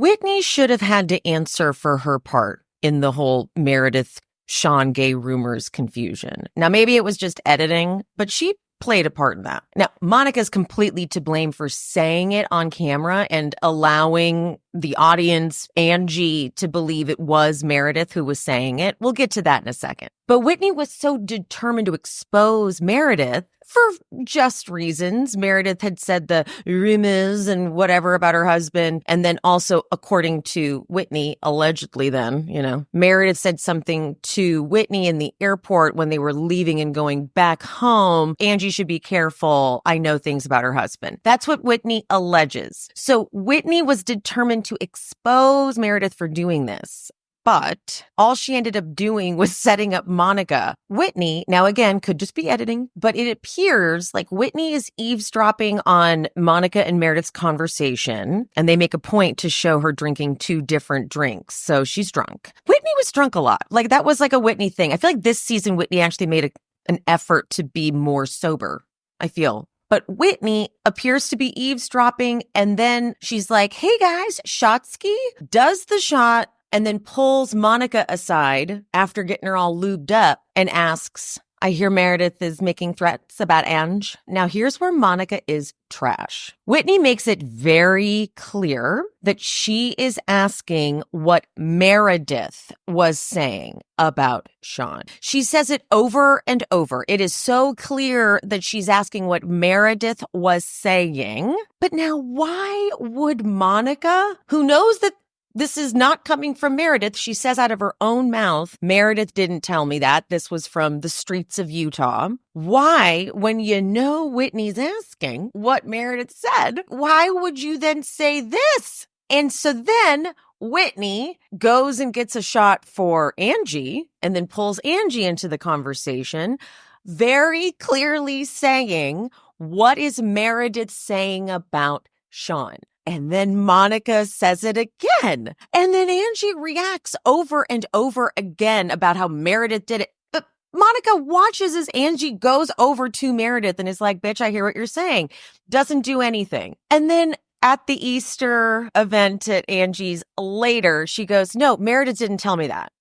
Whitney should have had to answer for her part in the whole Meredith Sean gay rumors confusion. Now, maybe it was just editing, but she played a part in that. Now, Monica's completely to blame for saying it on camera and allowing the audience, Angie, to believe it was Meredith who was saying it. We'll get to that in a second. But Whitney was so determined to expose Meredith for just reasons. Meredith had said the rumors and whatever about her husband. And then also, according to Whitney, allegedly then, Meredith said something to Whitney in the airport when they were leaving and going back home. Angie should be careful. I know things about her husband. That's what Whitney alleges. So Whitney was determined to expose Meredith for doing this. But all she ended up doing was setting up Monica. Whitney, now again, could just be editing, but it appears like Whitney is eavesdropping on Monica and Meredith's conversation, and they make a point to show her drinking 2 different drinks. So she's drunk. Whitney was drunk a lot. Like that was like a Whitney thing. I feel like this season, Whitney actually made an effort to be more sober, I feel. But Whitney appears to be eavesdropping, and then she's like, hey guys, shotski, does the shot, and then pulls Monica aside after getting her all lubed up and asks, I hear Meredith is making threats about Ange. Now here's where Monica is trash. Whitney makes it very clear that she is asking what Meredith was saying about Sean. She says it over and over. It is so clear that she's asking what Meredith was saying. But now why would Monica, who knows that this is not coming from Meredith, she says out of her own mouth, Meredith didn't tell me that. This was from the streets of Utah. Why, when you know Whitney's asking what Meredith said, why would you then say this? And so then Whitney goes and gets a shot for Angie and then pulls Angie into the conversation, very clearly saying, what is Meredith saying about Sean? And then Monica says it again. And then Angie reacts over and over again about how Meredith did it. But Monica watches as Angie goes over to Meredith and is like, bitch, I hear what you're saying. Doesn't do anything. And then at the Easter event at Angie's later, she goes, no, Meredith didn't tell me that.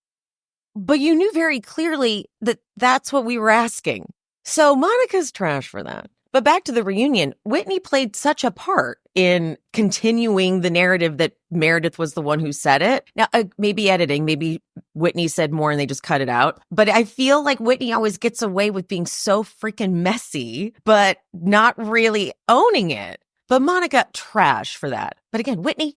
But you knew very clearly that that's what we were asking. So Monica's trash for that. But back to the reunion, Whitney played such a part in continuing the narrative that Meredith was the one who said it. Now, maybe editing, maybe Whitney said more and they just cut it out. But I feel like Whitney always gets away with being so freaking messy, but not really owning it. But Monica, trash for that. But again, Whitney,